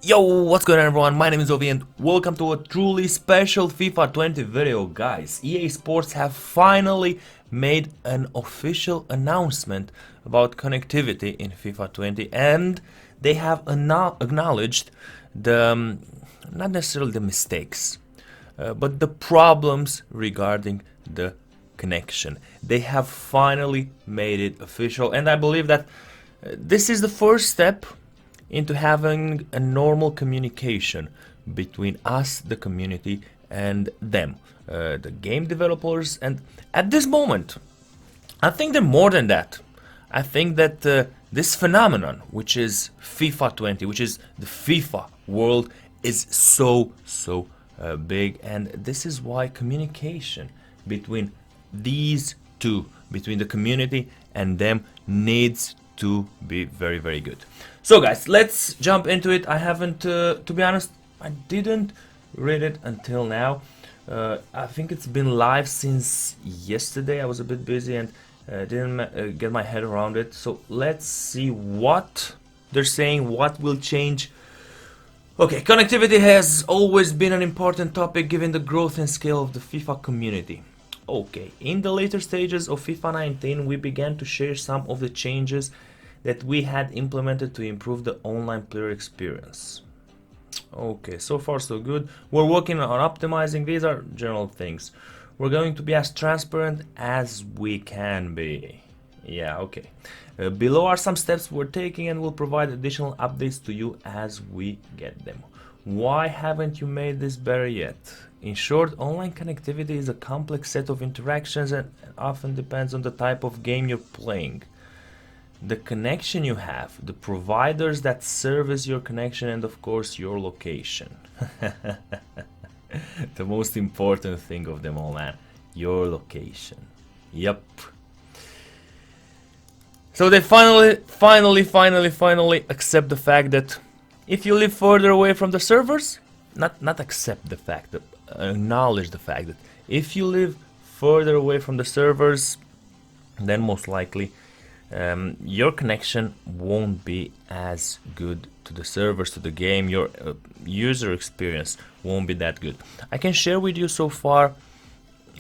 Yo, what's going on everyone? My name is Ovi and welcome to a truly special FIFA 20 video, guys. EA Sports have finally made an official announcement about connectivity in FIFA 20 and they have acknowledged the, not necessarily the mistakes, but the problems regarding the connection. They have finally made it official and I believe that this is the first step into having a normal communication between us, the community, and them, the game developers. And at this moment, I think they're more than that. I think that this phenomenon, which is FIFA 20, which is the FIFA world, is so big, and this is why communication between these two, between the community and them, needs to be very good. So guys, let's jump into it. I haven't, to be honest, I didn't read it until now. I think it's been live since yesterday. I was a bit busy and didn't get my head around it. So let's see what they're saying, what will change. Okay, connectivity has always been an important topic given the growth and scale of the FIFA community. Okay, in the later stages of FIFA 19, we began to share some of the changes that we had implemented to improve the online player experience. Okay, so far so good. We're working on optimizing. These are general things. We're going to be as transparent as we can be. Yeah, okay. Below are some steps we're taking and we'll provide additional updates to you as we get them. Why haven't you made this better yet? In short, online connectivity is a complex set of interactions and often depends on the type of game you're playing, the connection you have, the providers that service your connection, and of course your location. The most important thing of them all, man, your location. Yep. So they finally accept the fact that if you live further away from the servers, not accept the fact, that acknowledge the fact that if you live further away from the servers, then most likely your connection won't be as good to the servers, to the game. Your user experience won't be that good. I can share with you so far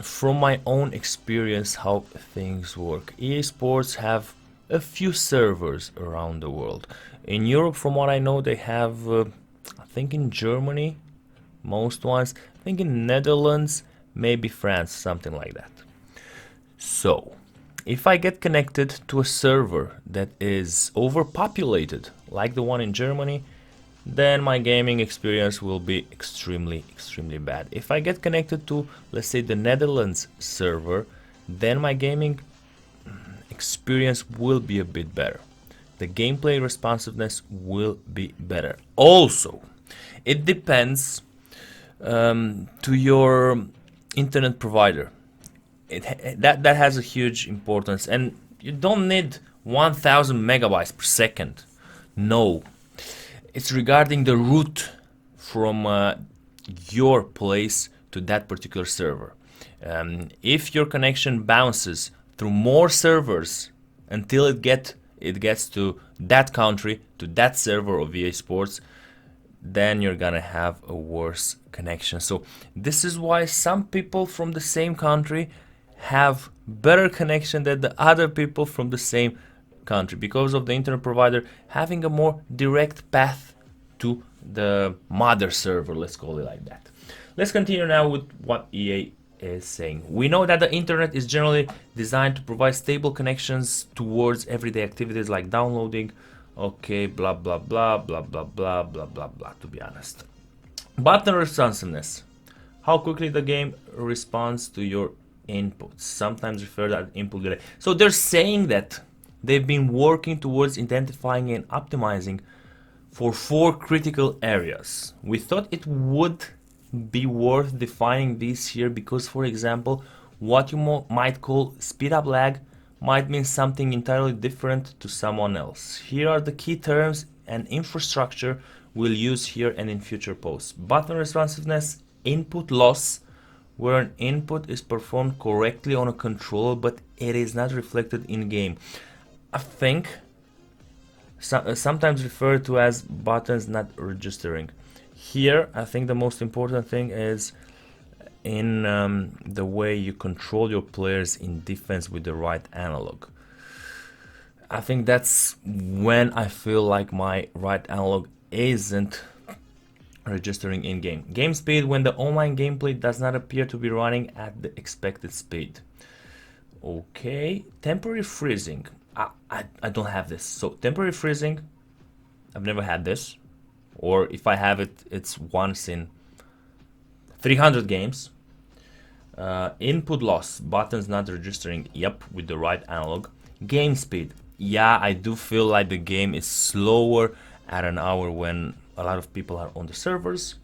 from my own experience how things work. EA Sports have a few servers around the world. In Europe, from what I know, they have, I think in Germany, most ones, I think in Netherlands, maybe France, something like that. So if I get connected to a server that is overpopulated, like the one in Germany, then my gaming experience will be extremely bad. If I get connected to, let's say, the Netherlands server, then my gaming experience will be a bit better. The gameplay responsiveness will be better. Also, it depends to your internet provider. That has a huge importance, and you don't need 1000 megabytes per second. No, it's regarding the route from your place to that particular server. If your connection bounces through more servers until it gets to that country, to that server of EA Sports, then you're gonna have a worse connection. So this is why some people from the same country have better connection than the other people from the same country, because of the internet provider having a more direct path to the mother server, let's call it like that. Let's continue now with what EA is saying. We know that the internet is generally designed to provide stable connections towards everyday activities like downloading, okay, blah blah blah blah blah blah blah blah blah, to be honest. Button responsiveness, how quickly the game responds to your inputs, sometimes referred as input delay. So they're saying that they've been working towards identifying and optimizing for 4 critical areas. We thought it would be worth defining these here because, for example, what you might call speed up lag might mean something entirely different to someone else. Here are the key terms and infrastructure we'll use here and in future posts. Button responsiveness, input loss, where an input is performed correctly on a controller but it is not reflected in game. I think sometimes referred to as buttons not registering. Here, I think the most important thing is in the way you control your players in defense with the right analog. I think that's when I feel like my right analog isn't registering in game. Game speed, when the online gameplay does not appear to be running at the expected speed. Okay, temporary freezing. I don't have this. So temporary freezing, I've never had this. Or if I have it, it's once in 300 games. Input loss, buttons not registering, yep, with the right analog. Game speed, yeah, I do feel like the game is slower at an hour when a lot of people are on the servers,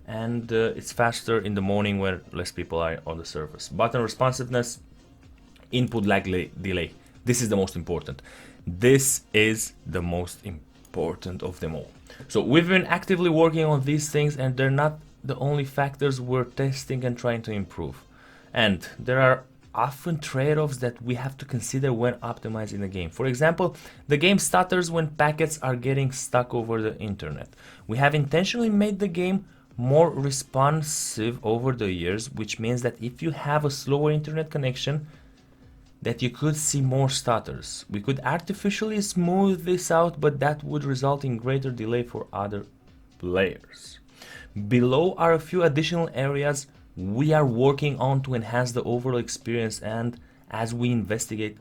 and it's faster in the morning when less people are on the servers. Button responsiveness, input lag delay. This is the most important. This is the most important of them all. So we've been actively working on these things, and they're not the only factors we're testing and trying to improve. And there are often trade-offs that we have to consider when optimizing the game. For example, the game stutters when packets are getting stuck over the internet. We have intentionally made the game more responsive over the years, which means that if you have a slower internet connection, that you could see more stutters. We could artificially smooth this out, but that would result in greater delay for other players. Below are a few additional areas we are working on to enhance the overall experience and as we investigate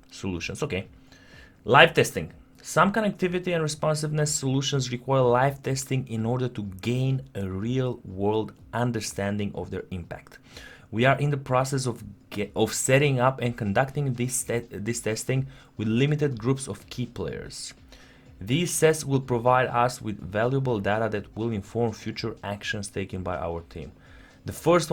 solutions. Okay, live testing. Some connectivity and responsiveness solutions require live testing in order to gain a real-world understanding of their impact. We are in the process of setting up and conducting this testing with limited groups of key players. These tests will provide us with valuable data that will inform future actions taken by our team. The first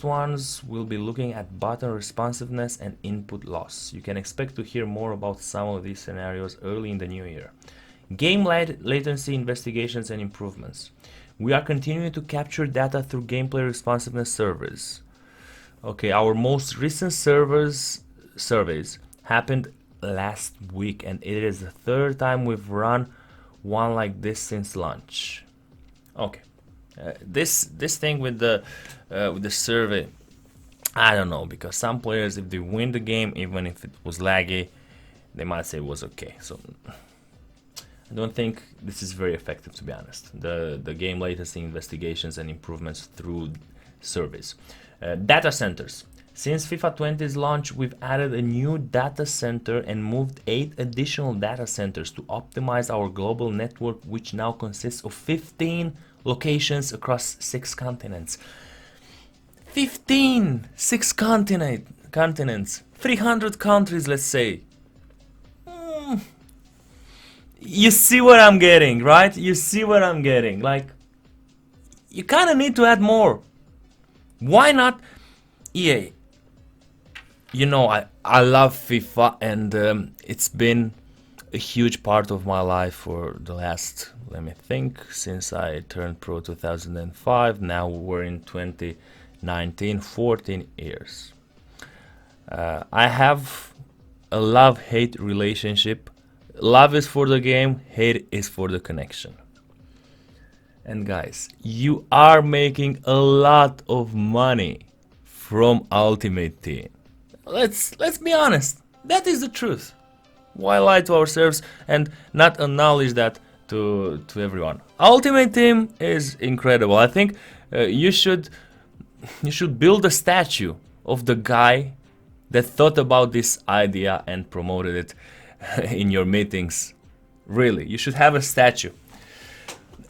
ones will be looking at button responsiveness and input loss. You can expect to hear more about some of these scenarios early in the new year. Game latency investigations and improvements. We are continuing to capture data through gameplay responsiveness surveys. Okay, our most recent surveys happened last week, and it is the third time we've run one like this since launch. Okay, this thing with the survey, I don't know, because some players, if they win the game, even if it was laggy, they might say it was okay. So I don't think this is very effective, to be honest. The game latency investigations and improvements through surveys. Data centers. Since FIFA 20's launch, we've added a new data center and moved 8 additional data centers to optimize our global network, which now consists of 15 locations across 6 continents. 15! 6 continents. 300 countries, let's say. You see what I'm getting, right? You see what I'm getting. Like, you kind of need to add more. Why not? EA. You know, I love FIFA, and it's been a huge part of my life for the last, let me think, since I turned pro 2005. Now we're in 2019, 14 years. I have a love-hate relationship. Love is for the game, hate is for the connection. And guys, you are making a lot of money from Ultimate Team. Let's be honest. That is the truth. Why lie to ourselves and not acknowledge that to everyone? Ultimate Team is incredible. I think you should build a statue of the guy that thought about this idea and promoted it in your meetings. Really, you should have a statue.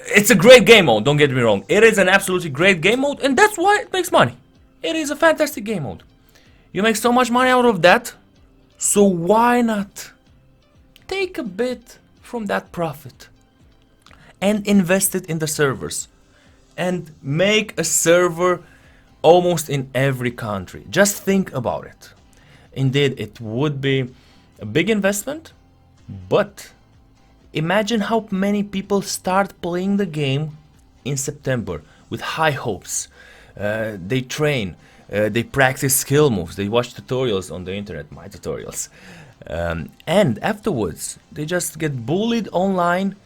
It's a great game mode, don't get me wrong. It is an absolutely great game mode, and that's why it makes money. It is a fantastic game mode. You make so much money out of that, so why not take a bit from that profit and invest it in the servers and make a server almost in every country. Just think about it. Indeed, it would be a big investment, but imagine how many people start playing the game in September with high hopes. They train, they practice skill moves, they watch tutorials on the internet, my tutorials. And afterwards, they just get bullied online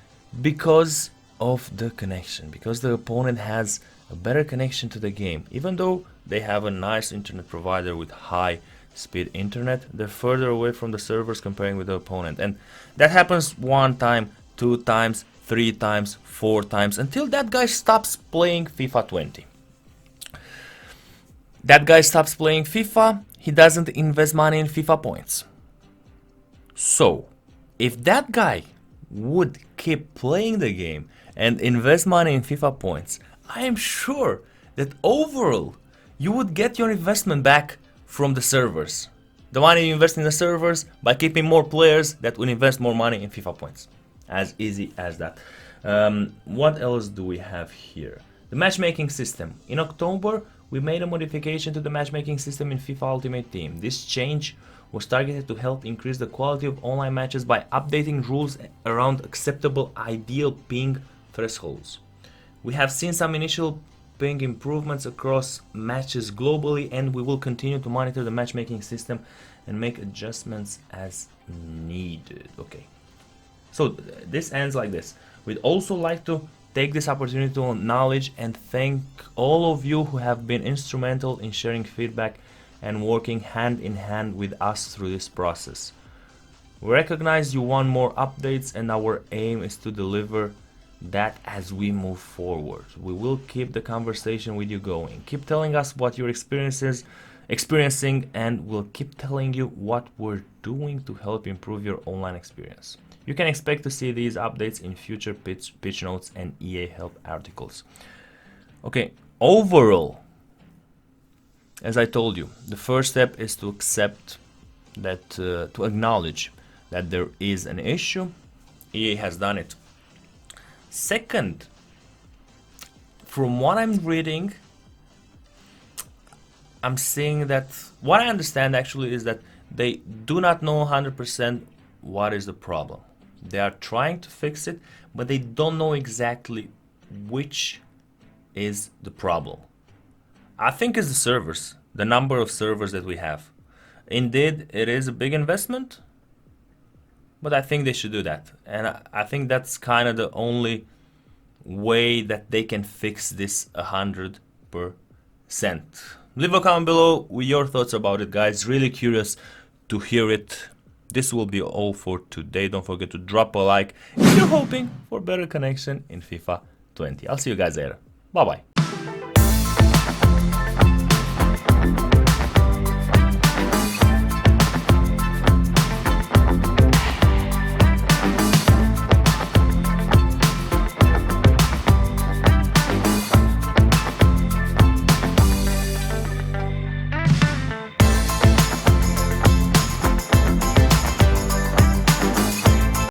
because of the connection, because the opponent has a better connection to the game. Even though they have a nice internet provider with high speed internet, they're further away from the servers comparing with the opponent. And that happens 1 time, 2 times, 3 times, 4 times, until that guy stops playing FIFA 20. That guy stops playing FIFA, he doesn't invest money in FIFA points. So, if that guy would keep playing the game and invest money in FIFA points, I am sure that overall you would get your investment back from the servers. The money you invest in the servers by keeping more players that will invest more money in FIFA points. As easy as that. What else do we have here? The matchmaking system. In October, we made a modification to the matchmaking system in FIFA Ultimate Team. This change was targeted to help increase the quality of online matches by updating rules around acceptable ideal ping thresholds. We have seen some initial ping improvements across matches globally, and we will continue to monitor the matchmaking system and make adjustments as needed. Okay, so this ends like this. We'd also like to take this opportunity to acknowledge and thank all of you who have been instrumental in sharing feedback and working hand in hand with us through this process. We recognize you want more updates, and our aim is to deliver that as we move forward. We will keep the conversation with you going. Keep telling us what you're experiencing, and we'll keep telling you what we're doing to help improve your online experience. You can expect to see these updates in future pitch notes and EA help articles. Okay, overall, as I told you, the first step is to accept that, to acknowledge that there is an issue. EA has done it. Second, from what I'm reading, I'm seeing that what I understand actually is that they do not know 100% what is the problem. They are trying to fix it, but they don't know exactly which is the problem. I think it's the servers, the number of servers that we have. Indeed, it is a big investment, but I think they should do that. And I think that's kind of the only way that they can fix this 100%. Leave a comment below with your thoughts about it, guys. Really curious to hear it. This will be all for today. Don't forget to drop a like if you're hoping for better connection in FIFA 20. I'll see you guys later. Bye bye.